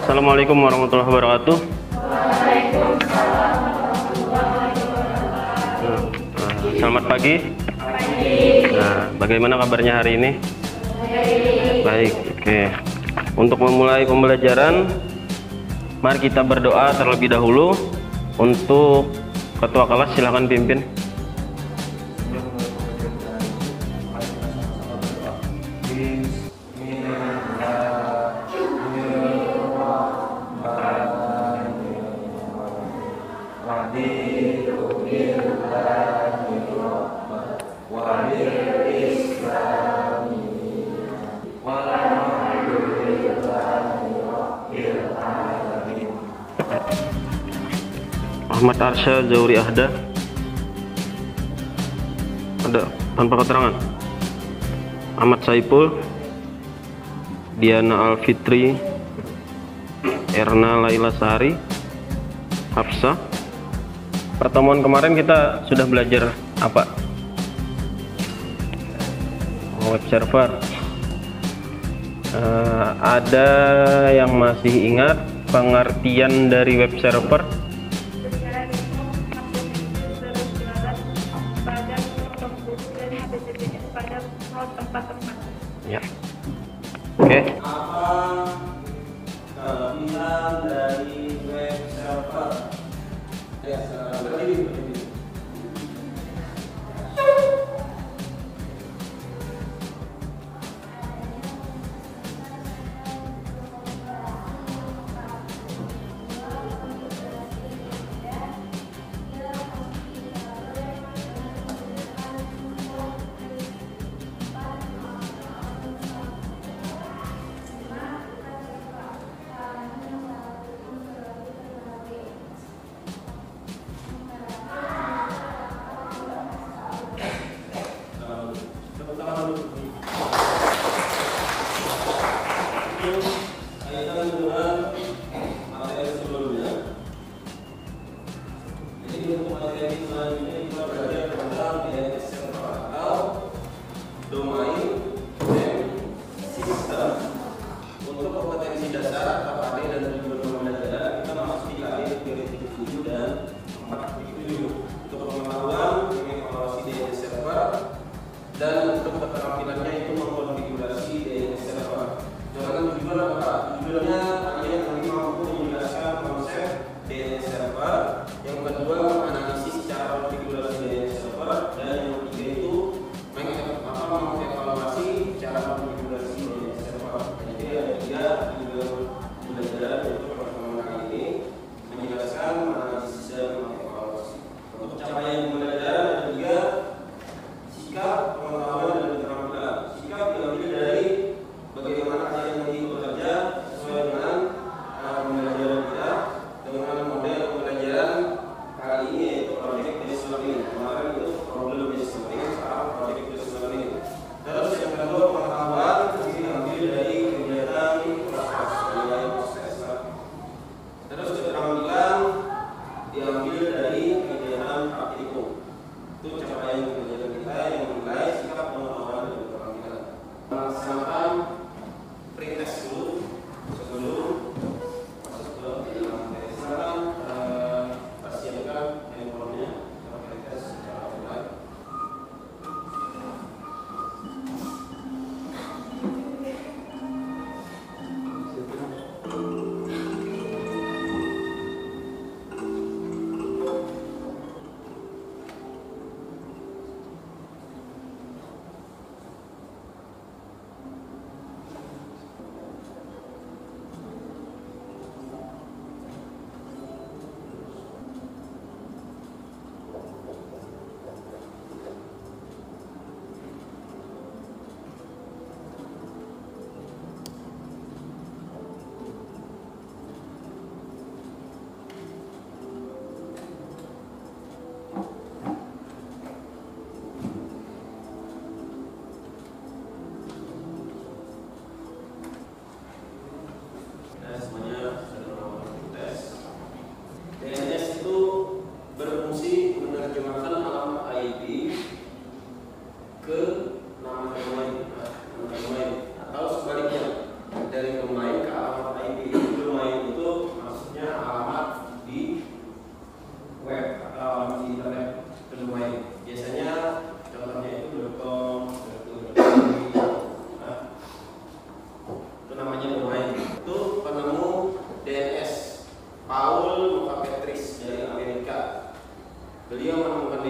Assalamualaikum warahmatullahi wabarakatuh. Selamat pagi. Nah, bagaimana kabarnya hari ini? Baik. Oke. Untuk memulai pembelajaran, mari kita berdoa terlebih dahulu. Untuk ketua kelas silakan pimpin. Ahmad Arsya Zauri Ahda, ada tanpa keterangan. Ahmad Saipul, Diana Alfitri, Erna Laila Sari, Hafsa. Pertemuan kemarin kita sudah belajar apa? Web server. Ada yang masih ingat pengertian dari web server? Ya. Oke. Apa kelebihan dari web server? Ya, berdiri.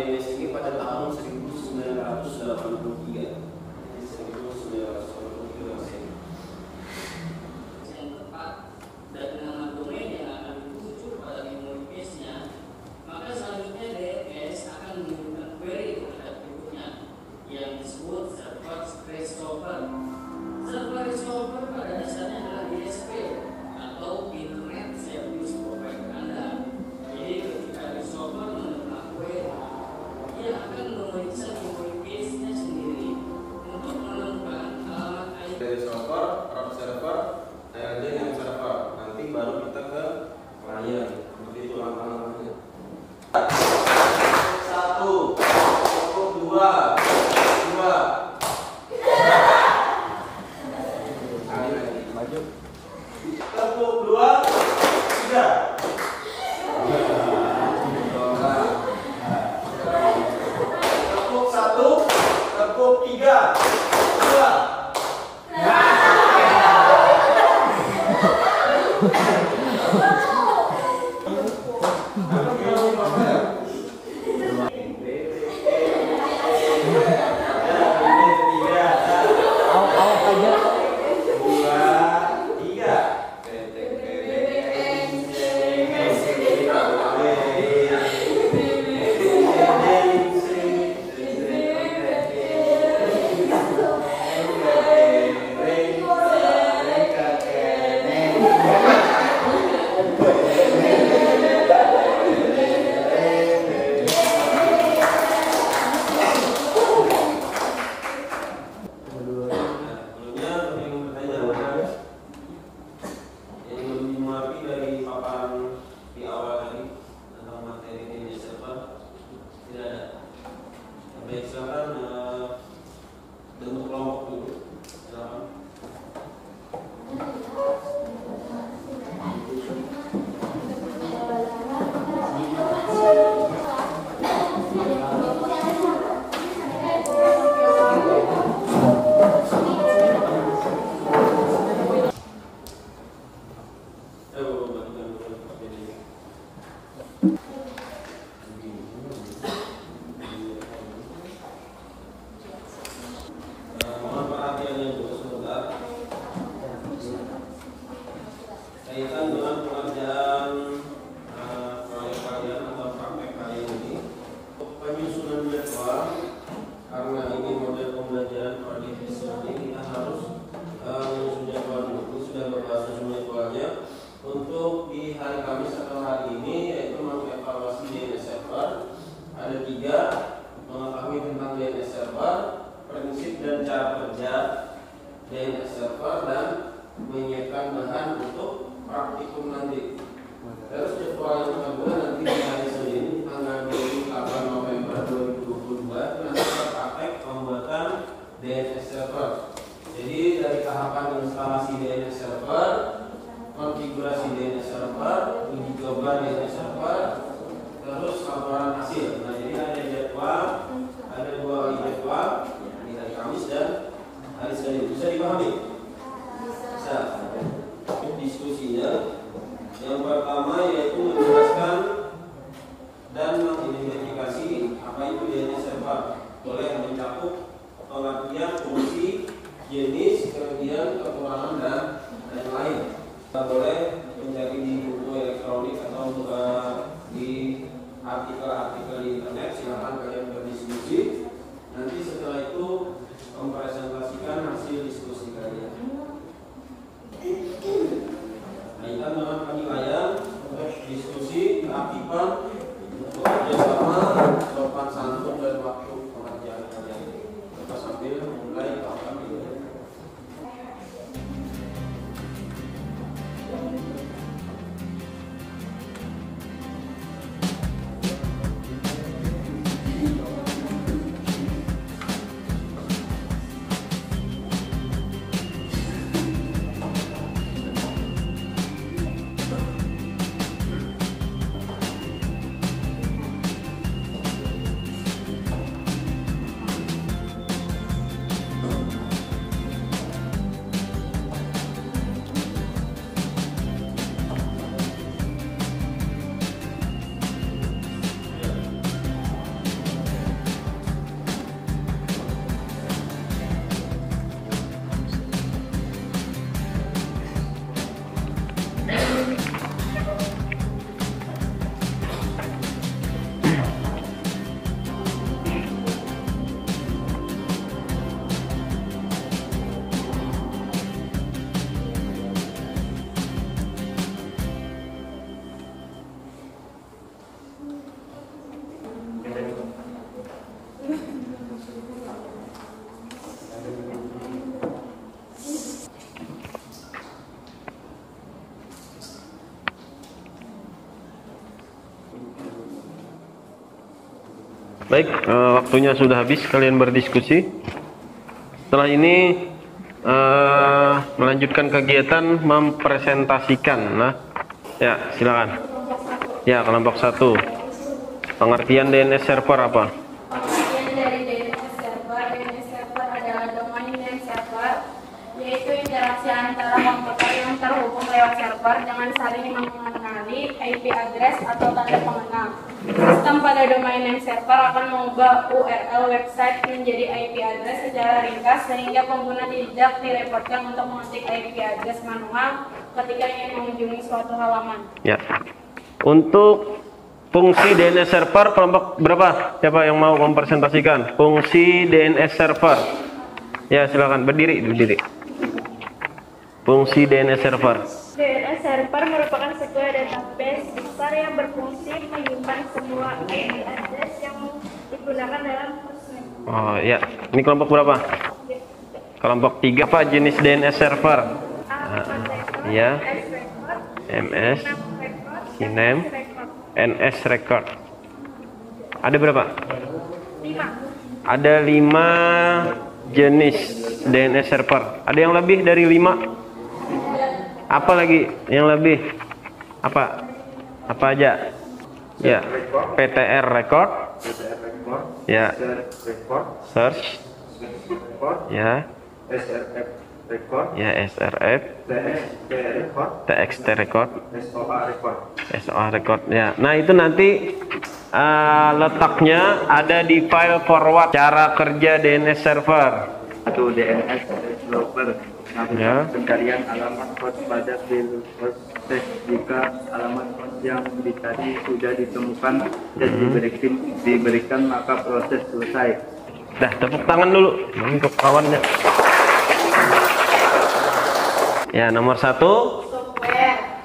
DNS ini pada tahun 1983. 1983 Masehi. Yang tepat dan nama domain yang akan dituju pada memory base-nya, maka selanjutnya DNS akan mengirimkan query terhadap berikutnya yang disebut server resolver. Server resolver pada dasarnya adalah ISP atau Internet Service Provider Anda. Jadi ketika resolver menerima query, ia akan memeriksa memory base-nya sendiri untuk menemukan alamat IP. Dari server, route server, ALD yang server. Nanti baru kita ke klien. Seperti itu langkah-langkahnya. 1, cukup 2. Maju. Tepuk 2, 3. Tepuk 1, tepuk 3, 2. Mohon perhatiannya dulu sebentar. Kaitan dengan pengerjaan proyek kalian atau praktek kalian ini, penyusunan jadwal, karena ini model pembelajaran coordinated learning, kita harus menyusun jadwal dulu. Sudah berbahas jadwalnya untuk di hari Kamis atau hari ini, yaitu mengevaluasi DNS server. Ada 3, mengetahui tentang DNS server, prinsip dan cara kerja DNS server, dan menyiapkan bahan untuk praktikum nanti. Terus jadwal yang kedua nanti di hari Senin tanggal 28 November 2022 nanti kita praktek pembuatan DNS server. Jadi dari tahapan instalasi DNS server, konfigurasi DNS server, uji coba DNS server, terus laporan hasil. Nah, jadi ada jadwal, ada 2 kali jadwal di hari Kamis dan hari Senin. Bisa dipahami? Bisa. Diskusinya yang pertama yaitu menjelaskan dan mengidentifikasi apa itu DNS server. Boleh mencakup pengertian fungsi, jenis, kemudian kekurangan dan lain-lain. Boleh mencari di buku elektronik atau di artikel-artikel di internet. Silakan kalian berdiskusi. Nanti setelah itu mempresentasikan hasil diskusi kalian. Kaitan dengan penilaian, diskusi, keaktifan, bekerja sama, sopan santun dan waktu pengerjaan kalian. Kita sambil mulai tahapan ini. Baik, waktunya sudah habis kalian berdiskusi. Setelah ini melanjutkan kegiatan mempresentasikan. Nah, ya silakan. Ya, kelompok 1. Pengertian DNS server apa? Pengertian dari DNS server adalah domain name server, yaitu interaksi antara komputer yang terhubung lewat server dengan saling mengenali IP address atau tanda pengenal. Sistem pada domain name server akan mengubah URL website menjadi IP address secara ringkas sehingga pengguna tidak direpotkan untuk mengetik IP address manual ketika ingin mengunjungi suatu halaman. Ya. Untuk fungsi DNS server kelompok berapa? Siapa yang mau mempresentasikan fungsi DNS server? Ya, silakan berdiri. Fungsi DNS server. DNS server merupakan sebuah database besar yang berfungsi menyimpan semua IP address yang digunakan dalam hostname. Oh ya, ini kelompok berapa? Kelompok 3. Apa jenis DNS server? Ya, MS, Sinem, NS record. Ada berapa? 5. Ada 5 jenis DNS server. Ada yang lebih dari 5? Apa lagi yang lebih? Apa aja? Ya, PTR record. Ya, search. Ya, SRF record, ya SRF, TXT record, SOA record. Ya, nah itu nanti letaknya ada di file forward cara kerja DNS server. atau DNS developer. Ya. Pencarian alamat host pada file host jika alamat host yang dicari sudah ditemukan dan diberikan maka proses selesai. Dah, tepuk tangan dulu untuk kawannya. Ya, nomor 1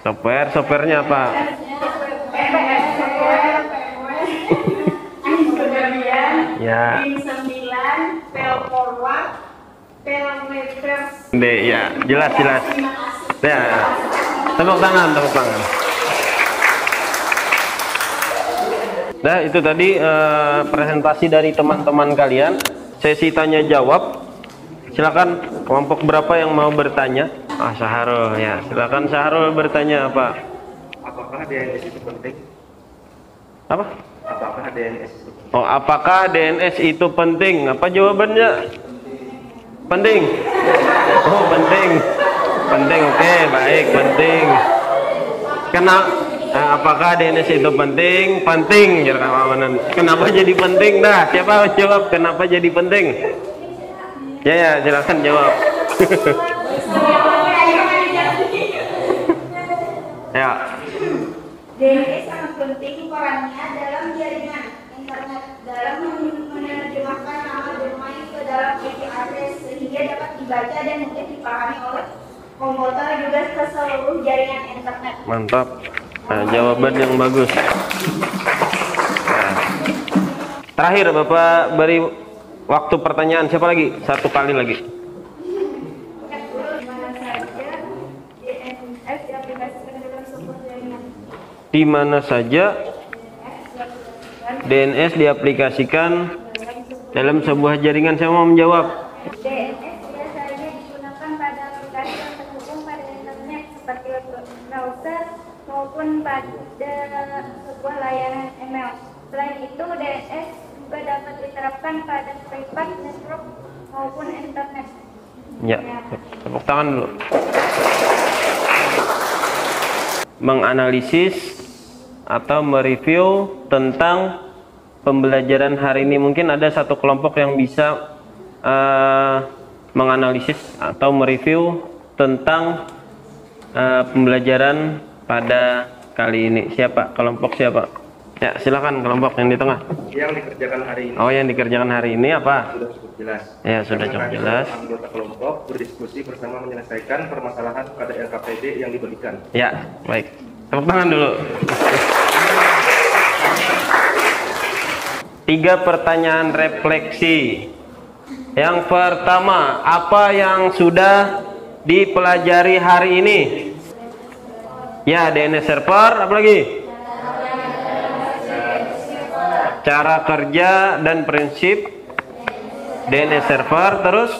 softwarenya apa? Ya. D, ya, jelas. Ya, tepuk tangan. Nah, itu tadi presentasi dari teman-teman kalian. Sesi tanya jawab. Silakan kelompok berapa yang mau bertanya? Syahrul, ya. Silakan Syahrul bertanya apa? Apakah DNS itu penting? Apa? Apakah DNS itu penting? Oh, apakah DNS itu penting? Apa jawabannya? Penting. Oh, penting. Oke, baik, penting. Apakah DNS itu penting? Penting. Kenapa jadi penting? Dah, siapa jawab kenapa jadi penting? Ya, silakan jawab. Ya. DNS sangat penting perannya dalam jaringan internet dalam menerjemahkan nama domain ke dalam IP address sehingga dapat dibaca dan mudah dipahami oleh komputer juga ke seluruh jaringan internet. Mantap. Nah, jawaban yang bagus. Nah. Terakhir Bapak beri waktu pertanyaan. Siapa lagi? 1 kali lagi. Di mana saja DNS diaplikasikan dalam sebuah jaringan? Saya mau menjawab. DNS biasanya digunakan pada aplikasi yang terhubung pada internet seperti browser maupun pada sebuah layanan email. Selain itu, DNS juga dapat diterapkan pada private network maupun internet. Ya, tepuk tangan dulu. Menganalisis atau mereview tentang pembelajaran hari ini. Mungkin ada satu kelompok yang bisa menganalisis atau mereview tentang pembelajaran pada kali ini. Siapa? Kelompok siapa? Ya, silakan kelompok yang di tengah. Yang dikerjakan hari ini. Oh, yang dikerjakan hari ini apa? Sudah cukup jelas. Ya, sudah cukup jelas. Anggota kelompok berdiskusi bersama menyelesaikan permasalahan pada LKPD yang diberikan. Ya, baik. Tepuk tangan dulu. 3 pertanyaan refleksi. Yang pertama, apa yang sudah dipelajari hari ini? Ya, DNS server, apa lagi? cara kerja dan prinsip DNS server, terus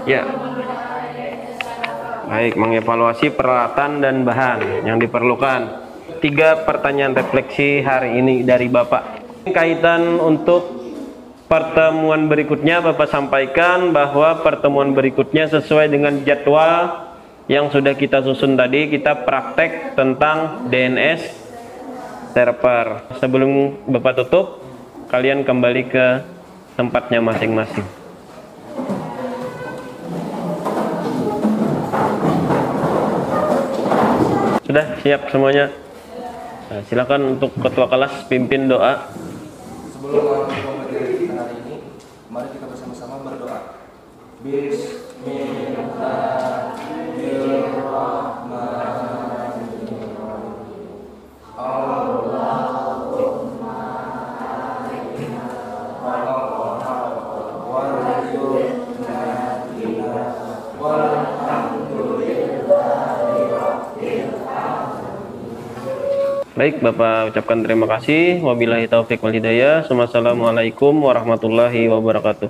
ya. Baik, mengevaluasi peralatan dan bahan yang diperlukan. 3 pertanyaan refleksi hari ini dari Bapak. Kaitan untuk pertemuan berikutnya, Bapak sampaikan bahwa pertemuan berikutnya sesuai dengan jadwal yang sudah kita susun tadi. Kita praktek tentang DNS server. Sebelum Bapak tutup, kalian kembali ke tempatnya masing-masing. Sudah siap semuanya? Nah, silakan untuk ketua kelas pimpin doa. Sebelum memulai materi kita hari ini, mari kita bersama-sama berdoa. Bismillahirrahmanirrahim. Allahumma atina warzuqna Baik, Bapak ucapkan terima kasih. Wabillahi taufik wal hidayah. Wassalamualaikum warahmatullahi wabarakatuh.